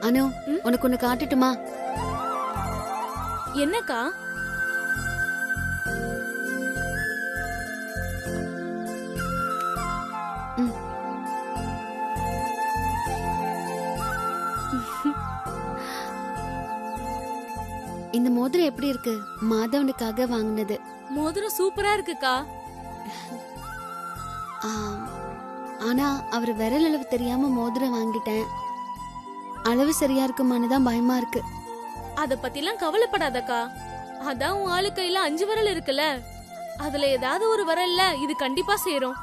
அனு, உனக்கு ஒண்ணு காட்டட்டுமா? என்னக்கா? இந்த மோதிரம் எப்படி இருக்கு? மாதவனுக்காக வாங்கினது. மோதிரம் சூப்பரா இருக்குக்கா. ஆனா அவர் விரல் அளவு தெரியாம மோதிரம் வாங்கிட்டேன். அளவு சரியா இருக்குமான்னு தான் பயமா இருக்கு. அத பத்திலாம் கவலைப்படாதக்கா. அதான் உன் ஆளு கையில 5 விரல் இருக்குல்ல, அதுல ஏதாவது ஒரு விரல்ல இது கண்டிப்பா சேரும்.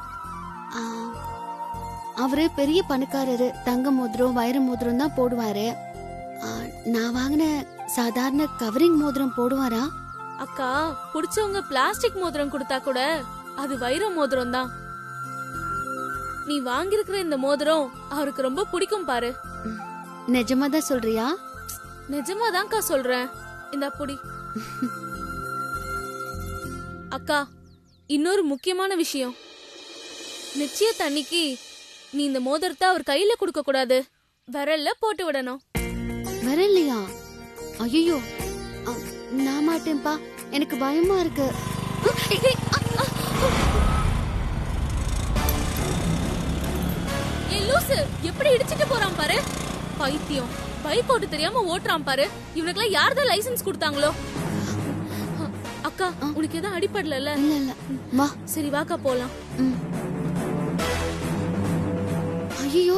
அவரு பெரிய பணக்காரரு. தங்க மோதிரம் வைர மோதிரம் தான் போடுவாரு. நான் வாங்கின சாதாரண கவரிங் மோதிரம் போடுவாரா? அக்கா, புடிச்சவங்க பிளாஸ்டிக் மோதிரம் கொடுத்தா கூட அது வைர மோதிரம் தான். நீ வாங்கிருக்கிற இந்த மோதிரம் அவருக்கு ரொம்ப பிடிக்கும் பாரு. நிஜமா தான் சொல்றியா? நிஜமாதான்க்கா சொல்றேன். இந்த புடி. அக்கா, இன்னொரு முக்கியமான விஷயம். நிச்சயத்தன்னைக்கு நீ இந்த மோதிரத்தை அவர் கையில கொடுக்க கூடாது, விரல்ல போட்டு விடணும். விரல்லையா? ஐயோ, நான் மாட்டேன்பா, எனக்கு பயமா இருக்கு. ஏய் லூசு, எப்படி இடிச்சிட்டு போறான் பாரு. பைத்தியம், பைக் ஓட்ட தெரியாம ஓட்டுறான் பாரு. இவனுக்குலாம் யார்தான் லைசென்ஸ் கொடுத்தாங்களோ? அக்கா, உனக்கு எதாவது அடிபடல? இல்ல இல்ல, வா. சரி வாக்கா போலாம். ஐயோ,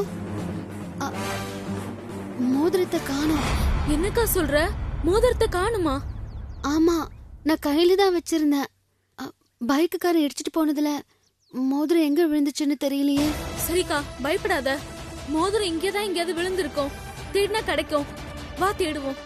மோதிரத்தை காணோம். என்னக்கா சொல்ற? மோதிரத்தை காணுமா? ஆமா, நான் கையில தான் வச்சிருந்தேன். பைக்குக்காரன் இடிச்சிட்டு போனதுல மோதிரம் எங்க விழுந்துச்சுன்னு தெரியலையே. சரிக்கா, பயப்படாத. மோதிரம் இங்கேதான் எங்கேயாவது விழுந்திருக்கும். தேடினா கிடைக்கும். வா தேடுவோம்.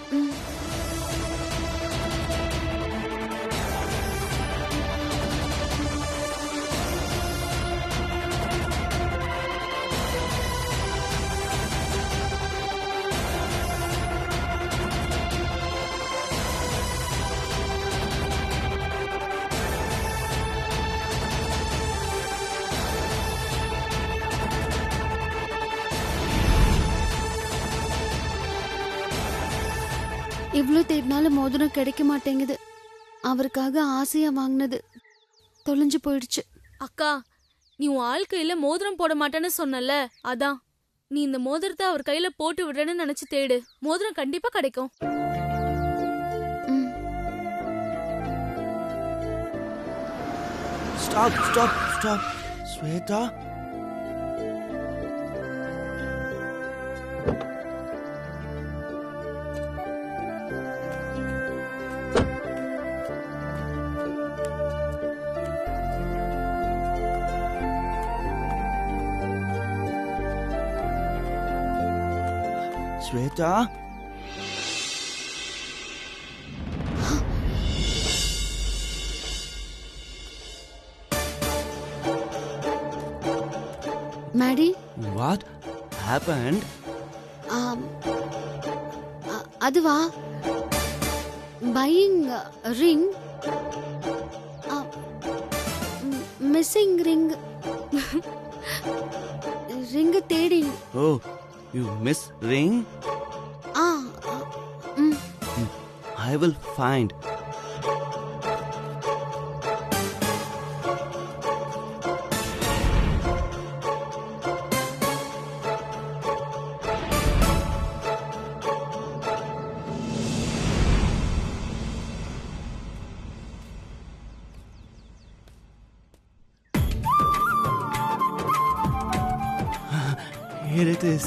இவ்ளோ தேடினாலும் மோதிரம் கிடைக்க மாட்டேங்குது. அவருக்காக ஆசையா வாங்கினது தொலைஞ்சு போயிடுச்சு. அக்கா, நீ உன் ஆள் கையில மோதிரம் போட மாட்டேன்னு சொன்னல, அதான். நீ இந்த மோதிரத்தை அவர் கையில போட்டு விடுறேன்னு நினைச்சு தேடு. மோதிரம் கண்டிப்பா கிடைக்கும். Stop, stop, stop. Sweta? Sweta? Maddie? What happened? அதுவா, buying ring, missing ring, ring தேடி. Oh, you miss ring? I will find. Here it is.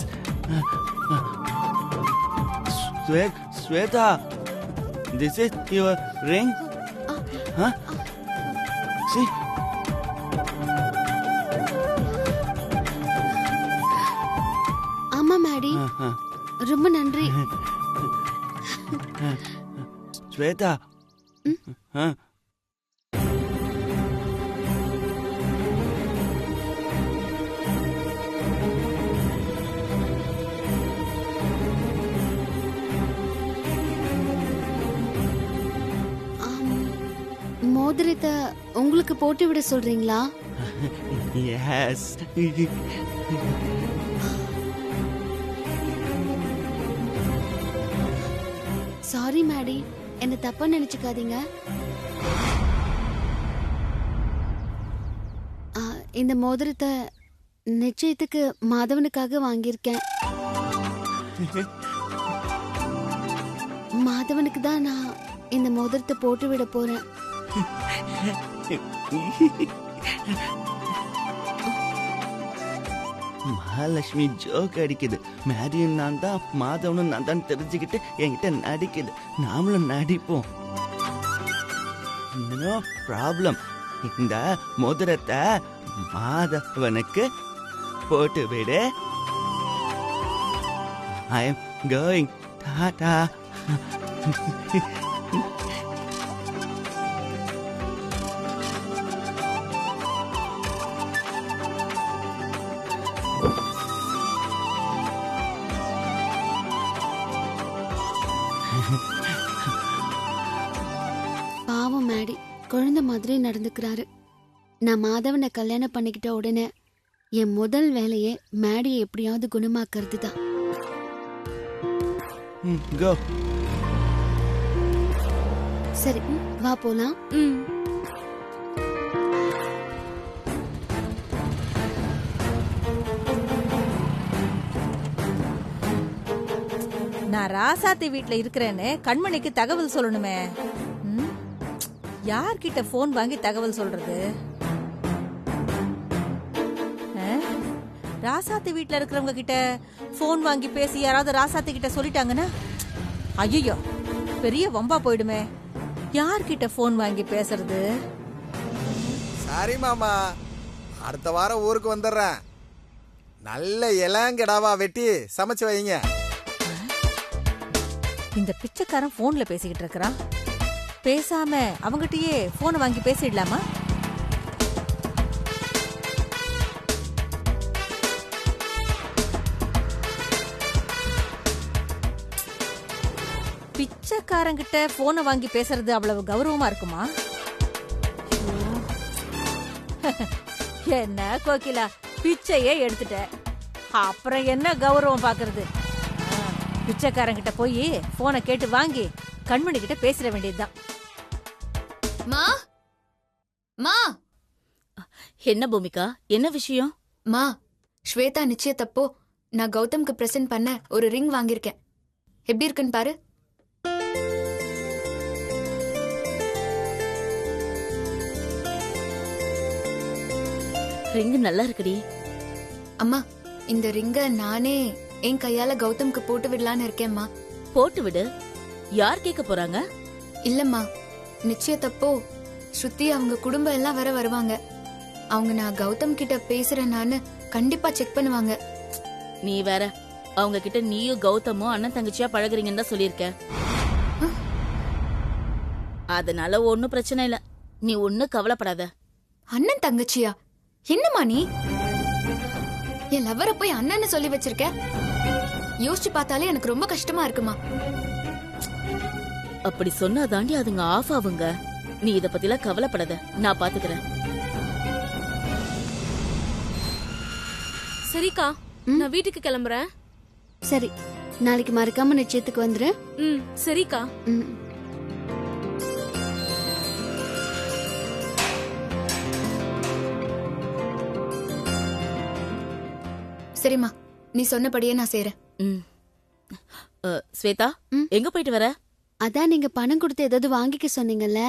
Sweta, this is your ring? Huh? See? ஆமா மேடி, ரொம்ப நன்றி. Sweta. Huh? மோதிரத்தை உங்களுக்கு போட்டு விட சொல்றீங்களா? Yes. சாரி மேடி, என்ன தப்பா நினைச்சுக்காதீங்க. இந்த மோதிரத்தை நிச்சயத்துக்கு மாதவனுக்காக வாங்கியிருக்கேன். மாதவனுக்கு தான் நான் இந்த மோதிரத்தை போட்டு விட போறேன். மகாலட்சுமி ஜோக் அடிக்குது. மேரியும் நான் தான் மாதவனும் நான் தான் தெரிஞ்சுக்கிட்டு என்கிட்ட நடிக்குது. நாமளும் நடிப்போம். No problem. இந்த மோதிரத்தை மாதவனுக்கு போட்டு விடு. I am going. டாடா. பாவம் மேடி, குழந்தை மாதிரி நடந்துக்கிறாரு. நான் மாதவனை கல்யாணம் பண்ணிக்கிட்ட உடனே என் முதல் வேலையே மேடியை எப்படியாவது குணமாக்குறது தான். கோ. சரி, வா போலாம். நான் ராசாத்தி வீட்ல இருக்கிறேன்னு கண்மணிக்கு தகவல் சொல்லணுமே. யார்கிட்ட போன் வாங்கி தகவல் சொல்றது? ராசாத்தி வீட்ல இருக்கிறவங்க கிட்ட போன் வாங்கி பேசி யாராவது ராசாத்தி கிட்ட சொல்லிட்டாங்கன்னா ஐயோ பெரிய வம்பா போயிடுமே. யார்கிட்ட போன் வாங்கி பேசுறது? சாரி மாமா, அடுத்த வாரம் ஊருக்கு வந்துடுறேன். நல்ல இளங்கடாவா வெட்டி சமைச்சு வைங்க. இந்த பிச்சைக்காரன் போன்ல பேசிக்கிட்டு இருக்கிறான். பேசாம அவங்கிட்டயே போனை வாங்கி பேசிடலாமா? பிச்சைக்காரங்கிட்ட போனை வாங்கி பேசுறது அவ்வளவு கௌரவமா இருக்குமா? என்ன கோகிலா, பிச்சையே எடுத்துட்ட, அப்புறம் என்ன கௌரவம் பாக்குறது? பிச்சைக்காரங்கிட்ட போய் போனை கேட்டு வாங்கி கண்மணி கிட்ட பேசிட வேண்டியதுதான். மா மா என்ன பூமிகா, என்ன விஷயம்? மா, ஸ்வேதா நிச்சயத்தப்போ நான் கௌதம்க்கு பிரசன்ட் பண்ண ஒரு ரிங் வாங்கியிருக்கேன். எப்படி இருக்குன்னு பாரு. ரிங் நல்லா இருக்குடி. அம்மா, இந்த ரிங்க நானே என் கையால கௌதம்க்கு போட்டு விடலான்னு இருக்கேம்மா. போட்டு விடு. யார் கேட்க போறாங்க? இல்லம்மா, நிச்சயத்தப்போ ஸ்ருதி அவங்க குடும்பம் எல்லாம் வர வருவாங்க. அவங்க நான் கௌதம் கிட்ட பேசுறேன்னு கண்டிப்பா செக் பண்ணுவாங்க. நீ வேற, அவங்க கிட்ட நீயும் கௌதமும் அண்ணன் தங்கச்சியா பழகுறீங்கன்னு தான் சொல்லியிருக்க. அதனால ஒன்னும் பிரச்சனை இல்ல, நீ ஒன்னும் கவலைப்படாத. அண்ணன் தங்கச்சியா? என்னம்மா நீ என் லவ்வரை போய் அண்ணன்னு சொல்லி வச்சிருக்க? யோசிச்சு பார்த்தாலே எனக்கு ரொம்ப கஷ்டமா இருக்குமா. அப்படி சொன்னா தாண்டி அதுங்க ஆஃப் ஆகுங்க. நீ இத பத்திலாம் கவலைப்படாத, நான் பாத்துக்கிறேன். சரிக்கா, நான் வீட்டுக்கு கிளம்புறேன். சரி, நாளைக்கு மறக்காம நிச்சயத்துக்கு வந்துரு. சரிக்கா. சரிம்மா, நீ சொன்னபடியே நான் செய்றேன். ஸ்வேதா, எங்க போயிட்டு வர? அதான் நீங்க பணம் கொடுத்து ஏதாவது வாங்கிக்க சொன்னீங்கல்ல,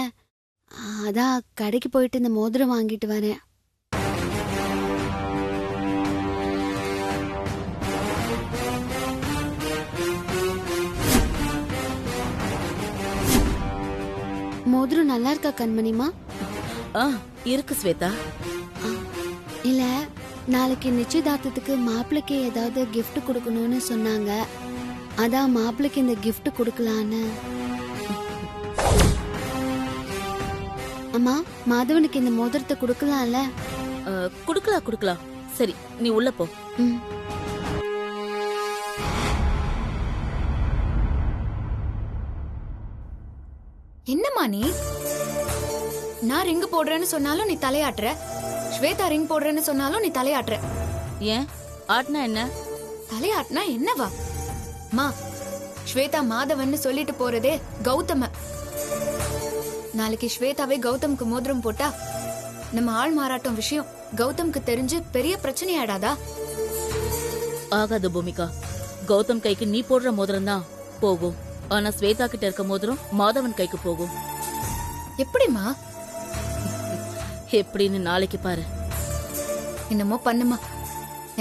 அதான் கடைக்கு போயிட்டு இந்த மோதிரம் வாங்கிட்டு வரேன். மோதிரம் நல்லா இருக்கா கண்மணிமா? இருக்கு ஸ்வேதா. இல்ல, நாளைக்கு நிச்சயதார்த்தத்துக்கு மாப்பிள்ளைக்கு ஏதாவது gift கொடுக்கணும்னு சொன்னாங்க. அதான் மாப்பிள்ளைக்கு இந்த gift கொடுக்கலான்னு. அம்மா, மாதவனுக்கு இந்த மோதிரத்தை கொடுக்கலாம்ல? குடுக்கலாம். சரி, நீ உள்ள போ. என்னம்மா நீ? நான் ரிங் போடுறேன்னு சொன்னாலும் நீ தலையாட்டுற. ஸ்வேதா ரிங் போடுறேன்னு சொன்னாலும் நீ தலையாட்டுற. ஏன் ஆட்னா என்ன? தலையாட்டினா என்னவா? மா, ஸ்வேதா மாதவன்னு சொல்லிட்டு போறதே கௌதம. நாளைக்கு ஸ்வேதாவே கௌதம்க்கு மோதிரம் போட்டா நம்ம ஆள் மாறாட்டம் விஷயம் கௌதம்க்கு தெரிஞ்சு பெரிய பிரச்சனை ஆயிடாதா? ஆகாது பூமிகா. கௌதம் கைக்கு நீ போடுற மோதிரம் தான் போகும். ஆனா ஸ்வேதா கிட்ட இருக்க மோதிரம் மாதவன் கைக்கு போகும். எப்படிமா? எப்படின்னு நாளைக்கு பாரு. என்னமோ பண்ணுமா,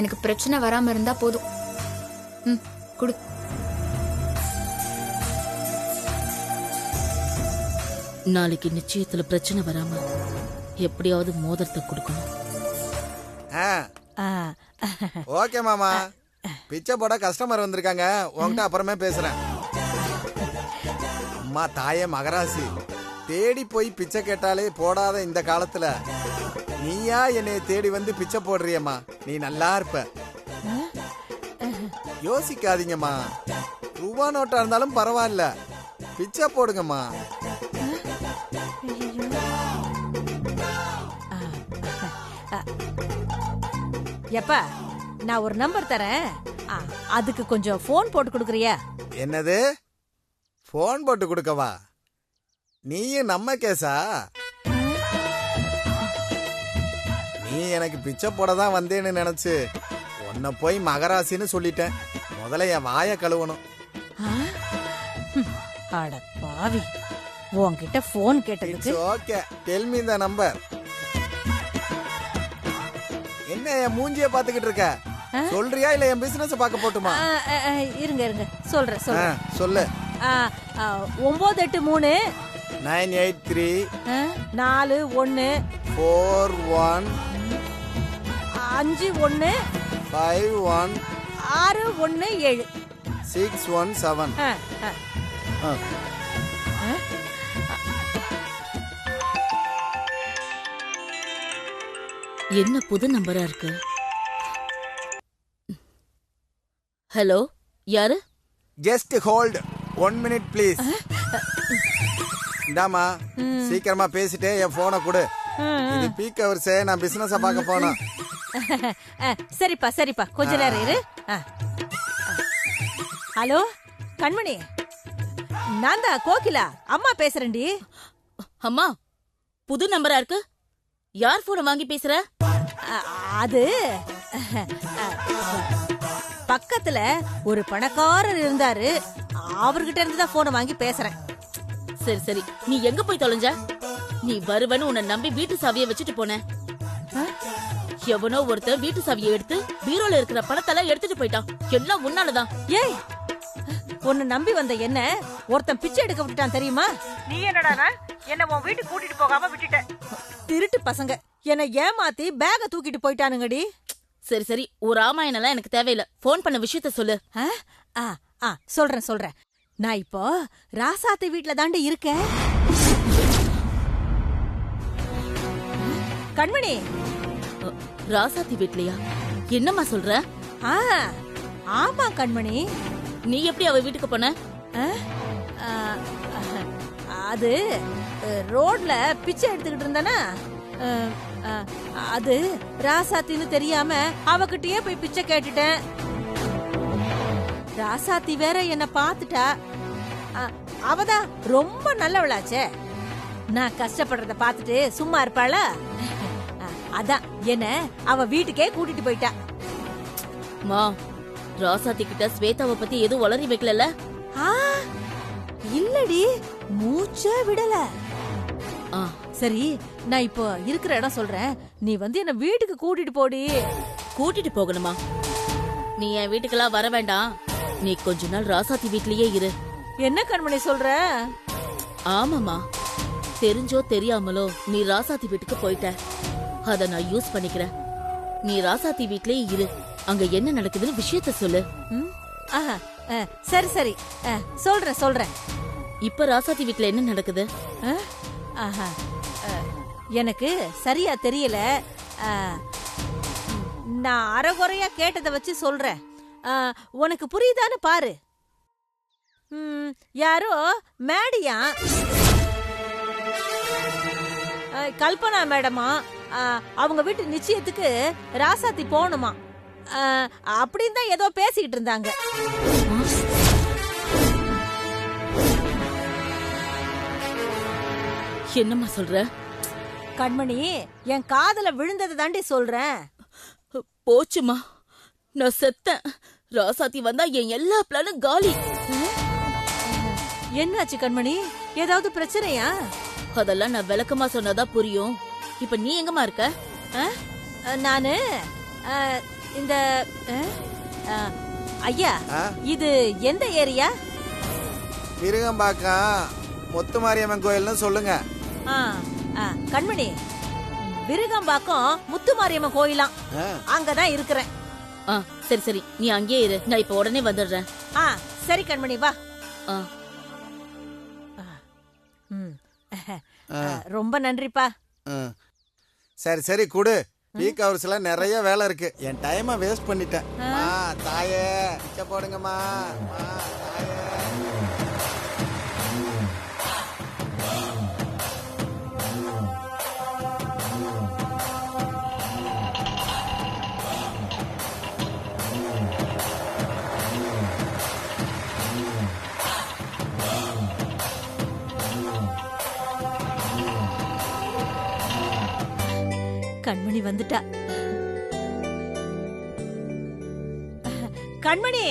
எனக்கு பிரச்சனை வராம இருந்தா போதும். குடு. நாளைக்கு நிச்சயத்துல பிரச்சனை வராம எப்படியாவது மோதிரத்தை கொடுக்கணும். ஓகே மாமா, பிச்சை போட கஸ்டமர் வந்திருக்காங்க, உன்கிட்ட அப்புறமே பேசுறேன். அம்மா தாயே மகராசி, தேடி போய் பிச்சை கேட்டாலே போடாத இந்த காலத்துல நீயா என்னைய தேடி வந்து பிச்சை போடுறியம்மா. நீ நல்லா இருப்ப. யோசிக்காதீங்கம்மா, ரூபா நோட்டா இருந்தாலும் பரவாயில்ல, பிச்சை போடுங்கம்மா. எப்பா, நான் ஒரு நம்பர் தரேன், அதுக்கு கொஞ்சம் போன் போட்டு கொடுக்குறியா? என்னது, போன் போட்டு கொடுக்கவா? நீயும் நம்ம கேசா? நீ எனக்கு பிச்சை போட தான் வந்தேன்னு நினைச்சு உன்னை போய் மகராசின்னு சொல்லிட்டேன். முதல்ல என் வாயை கழுவணும். அட பாவி, உன்கிட்ட போன் கேட்டதுக்கு. Okay, tell me the number. என்ன என் மூஞ்சிய பாத்துக்கிட்டு இருக்க? சொல்றியா இல்ல என் பிசினஸ் பார்க்க போட்டுமா? இருங்க இருங்க, சொல்றேன் சொல்றேன். சொல்லு. 983 983 41 41 51 51 617 617. என்ன புது நம்பரா இருக்கு? ஹலோ, யாரு? Just hold 1 minute please. இந்தாமா, சீக்கிரமா பேசிட்டே என் போனை கொடு. இது பீக் ஹவர்ஸ், நான் பிசினஸ் பார்க்க போனோம். சரிப்பா சரிப்பா, கொஞ்ச நேரம் இரு. ஹலோ கண்மணி, நான் தான் கோகிலா அம்மா பேசுறேன்டி. அம்மா, புது நம்பரா இருக்கு. யார் போன வாங்கி பேசுற? அது பக்கத்துல ஒரு பணக்காரர் இருந்தாரு, அவர்கிட்ட இருந்து தான் போனை வாங்கி பேசுறேன். சரி சரி, நீ எங்க போய் தொலைஞ்ச? நீ வருவன்னு உன்னை நம்பி வீட்டு சாவியை வச்சுட்டு போனேன். எவனோ ஒருத்தர் வீட்டு சாவியை எடுத்து பீரோல இருக்கிற பணத்தெல்லாம் எடுத்துட்டு போயிட்டான். எல்லாம் உன்னாலதான். ஏய், உன்னை நம்பி வந்த என்ன ஒருத்தன் பிச்சை எடுக்க விட்டுட்டான் தெரியுமா? நீ என்னடா என்ன உன் வீட்டுக்கு கூட்டிட்டு போகாம விட்டுட்ட? திருட்டு பசங்க என்ன ஏமாத்தி பேக தூக்கிட்டு போயிட்டானுங்கடி. சரி சரி, ஒரு ராமாயணம்லாம் எனக்கு தேவையில்ல. போன் பண்ண விஷயத்த சொல்லு. சொல்றேன் சொல்றேன். நான் இப்போ ராசாத்தி வீட்டுல தாண்டி இருக்கேன். கண்மணி, ராசாத்தி வீட்லயா? என்னம்மா சொல்ற? ஆமா கண்மணி. நீ எப்படி அவ வீட்டுக்கு போன? அது ரோட்ல பிச்சை எடுத்துக்கிட்டு இருந்தானா, அது ராசாத்தின்னு தெரியாம அவகிட்டயே போய் பிச்சை கேட்டுட்டேன். ராசாத்தி வேற என்ன பாத்துட்டா. அவதான் ரொம்ப நல்லவளாச்சே, நான் கஷ்டப்படுறத பாத்துட்டு சும்மா இருப்பாளா? அதான் என்ன அவ வீட்டுக்கே கூட்டிட்டு போயிட்டா. மா, ராசாத்தி கிட்ட ஸ்வேதாவை பத்தி எதுவும் வளரி வைக்கல? இல்லடி, மூச்சே விடல. சரி, நான் இப்போ இருக்கிற இடம் சொல்றேன், நீ வந்து என்ன வீட்டுக்கு கூட்டிட்டு போடி. கூட்டிட்டு போகணுமா? நீ என் வீட்டுக்கெல்லாம் வர வேண்டாம். நீ கொஞ்ச நாள் ராசாத்தி வீட்லயே இரு. என்ன கண்மணி சொல்ற? ஆமாமா, தெரிஞ்சோ தெரியாமலோ நீ ராசாத்தி வீட்டுக்கு போயிட்ட. அத நான் யூஸ் பண்ணிக்கிறேன். நீ ராசாத்தி வீட்லயே இரு. அங்க என்ன நடக்குதுன்னு விஷயத்த சொல்லு. சரி சரி, சொல்றேன் சொல்றேன். இப்ப ராசாத்தி வீட்ல என்ன நடக்குது? எனக்கு சரியா தெரியல. நான் அரைகுறையா கேட்டதை வச்சு சொல்றேன். உனக்கு புரியுதான்னு பாரு. யாரோ மேடியா, கல்பனா மேடமா, அவங்க வீட்டு நிச்சயத்துக்கு ராசாத்தி போகணுமா அப்படின்னு தான் ஏதோ பேசிக்கிட்டு இருந்தாங்க. என்னம்மா சொல்ற? கண்மணி, என் காதுல விழுந்ததை தாண்டி சொல்றேன். போச்சுமா, நான் செத்தேன். ராசாத்தி வந்தா என் எல்லா பிளானும் காலி. என்னாச்சு கண்மணி? ஏதாவது பிரச்சனையா? அதெல்லாம் நான் விளக்கமா சொன்னாதான் புரியும். இப்ப நீ எங்கம்மா இருக்க? நானு இந்த ஐயா, இது எந்த ஏரியா? விருகம்பாக்கம் முத்துமாரியம்மன் கோயில்னு சொல்லுங்க. கண்மணி, விருகம்பாக்கம் முத்துமாரியம்மன் கோயிலாம், அங்கதான் இருக்கிறேன். சரி சரி, நீ அங்கேயே இரு, நான் இப்ப உடனே வந்துடுறேன். சரி கண்மணி, வா. ரொம்ப நன்றிப்பா. சரி சரி குடு. வீக் ஹவர்ஸ்ல நிறைய வேலை இருக்கு. என் டைமை வேஸ்ட் பண்ணிட்டேன். தாயே பிச்சை போடுங்கம்மா. தாயே. கண்மணி வந்துட்டா. கண்மணி,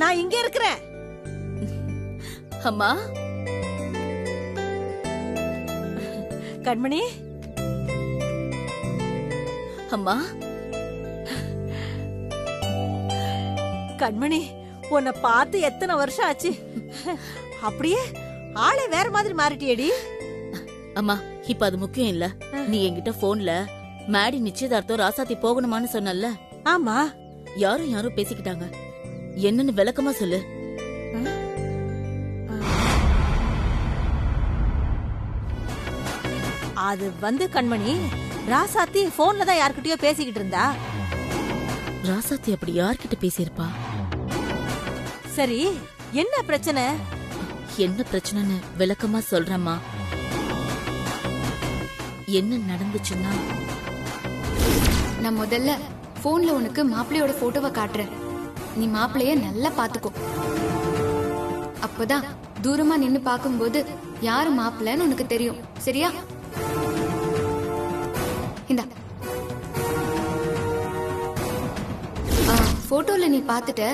நான் இங்க இருக்கிறேன். அம்மா. கண்மணி. அம்மா. கண்மணி, உன்னை பார்த்து எத்தனை வருஷம் ஆச்சு. அப்படியே ஆளே வேற மாதிரி மாறிட்டியேடி. அம்மா, இப்ப அது முக்கியம் இல்ல. நீ என்கிட்ட போன்ல மேடி நிச்சயதார்த்தம் ராசாத்தி போகணுமான்னு சொன்னல. ஆமா. யாரும் பேசிக்கிட்டாங்க. என்னன்னு விளக்கமா சொல்லு. அது வந்து கண்மணி, ராசாத்தி போன்ல தான் யார்கிட்டயோ பேசிக்கிட்டு இருந்தா. ராசாத்தி அப்படி யார்கிட்ட பேசியிருப்பா? சரி, என்ன பிரச்சனை? என்ன பிரச்சனைன்னு விளக்கமா சொல்றேம்மா. என்ன நடந்துச்சுன்னா, நான் முதல்ல போன்ல உனக்கு மாப்பிள்ளையோட போட்டோவை காட்டுறேன். நீ மாப்பிள்ளைய நல்லா பாத்துக்கோ. அப்பதான் தூரமா நின்னு பாக்கும்போது யாரு மாப்பிள்ளைன்னு உனக்கு தெரியும். சரியா? இந்த போட்டோல நீ பாத்துட்ட,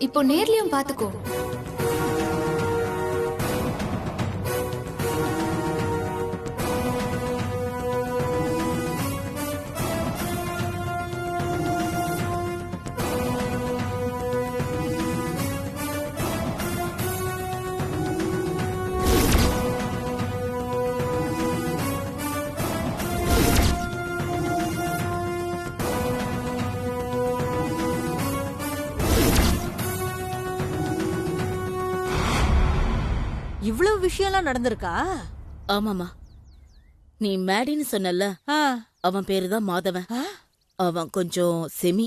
இப்போ நேர்லயும் பாத்துக்கோ. இவ்வளவு விஷயம்லாம் நடந்திருக்கா? ஆமாமா. நீ மேடின்னு சொன்னல, அவன் பேருதான் மாதவன். அவன் கொஞ்சம் செமி.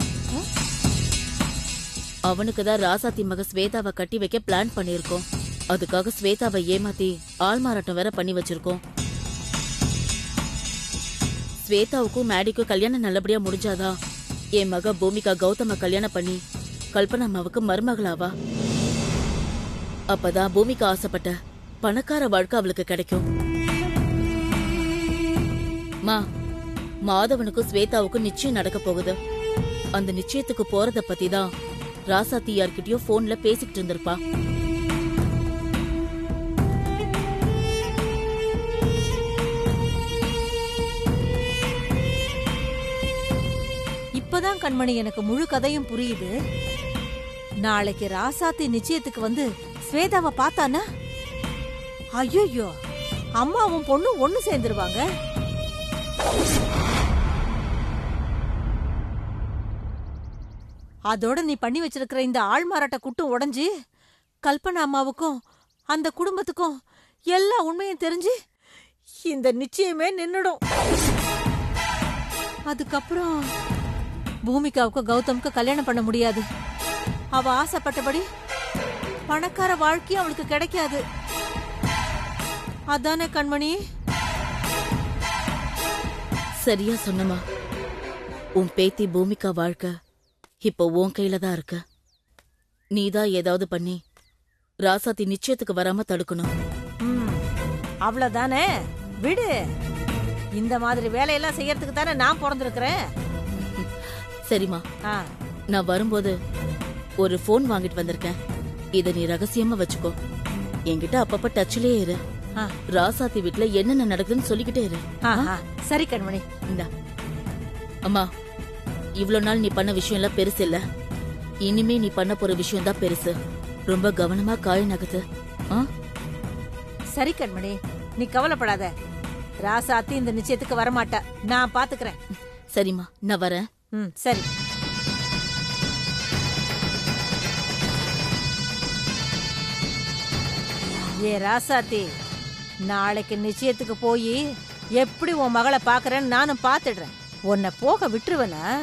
அவனுக்குதான் ராசாத்தி மக ஸ்வேதாவை கட்டி வைக்க பிளான் பண்ணிருக்கோம். அதுக்காக ஸ்வேதாவை ஏமாத்தி ஆள் மாறாட்டம் வேற பண்ணி வச்சிருக்கோம். ஸ்வேதாவுக்கும் மேடிக்கும் கல்யாணம் நல்லபடியா முடிஞ்சாதான் என் மக பூமிகா கௌதம கல்யாணம் பண்ணி கல்பனா அம்மாவுக்கு மருமகளாவா. அப்பதான் பூமிகா ஆசைப்பட்ட பணக்கார வாழ்க்கை அவளுக்கு கிடைக்கும். மாதவனுக்கும் ஸ்வேதாவுக்கும் நிச்சயம் நடக்க போகுது. அந்த நிச்சயத்துக்கு போறத பத்தி தான் ராசாத்தி யார்கிட்டயோ போன்ல பேசிக்கிட்டு இருந்திருப்பா. இப்பதான் கண்மணி எனக்கு முழு கதையும் புரியுது. நாளைக்கு ராசாத்தி நிச்சயத்துக்கு வந்து ஸ்வேதாவை பார்த்தானா, ஐயோ அம்மாவும் பொண்ணு ஒண்ணு சேர்ந்துருவாங்க. அதோட நீ பண்ணி வச்சிருக்கிற இந்த ஆள் மாறாட்ட குட்டு உடைஞ்சு கல்பனா அம்மாவுக்கும் அந்த குடும்பத்துக்கும் எல்லா உண்மையும் தெரிஞ்சு இந்த நிச்சயமே நின்னுடும். அதுக்கப்புறம் பூமிகாவுக்கும் கௌதமுக்கும் கல்யாணம் பண்ண முடியாது. அவ ஆசைப்பட்டபடி பணக்கார வாழ்க்கையும் அவளுக்கு கிடைக்காது. அதானே கண்மணி? சரியா சொன்னமா. உன் பேத்தி பூமிகா வாழ்க்கை இப்போ உன் கையில தான் இருக்கு. நீதான் ஏதாவது பண்ணி ராசாத்தி நிச்சயத்துக்கு வராம தடுக்கணும். அவ்வளவுதானே, விடு. இந்த மாதிரி வேலையெல்லாம் செய்யறதுக்கு தானே நான் பிறந்திருக்கிறேன். சரிம்மா, ஆ, நான் வரும்போது ஒரு போன் வாங்கிட்டு வந்திருக்கேன். இத நீ ரகசியமா வச்சுக்கோ. என்கிட்ட அப்பப்ப டச்லயே இரு. ஆ. ராசாத்தி வீட்டுல என்னென்ன நடக்குதுன்னு சொல்லிக்கிட்டே இரு. ஆ, ஆ. சரி கண்மணி. இந்தா. அம்மா, இவ்ளோ நாள் நீ பண்ண விஷயம் எல்லாம் பெருசு இல்ல. இனிமே நீ பண்ண போற விஷயம் தான் பெருசு. ரொம்ப கவனமா காய் நகத்து. சரி கண்மணி, நீ கவலைப்படாத. ராசாத்தி இந்த நிச்சயத்துக்கு வரமாட்டா, நான் பாத்துக்கிறேன். சரிம்மா, நான் வரேன். ம், சரி. ஏ ராசாத்தி, நாளைக்கு நிச்சயத்துக்கு போய் எப்படி உன் மகளை பாக்குறேன்னு நானும் பாத்துடுறேன். உன்னை போக விட்டுருவனா?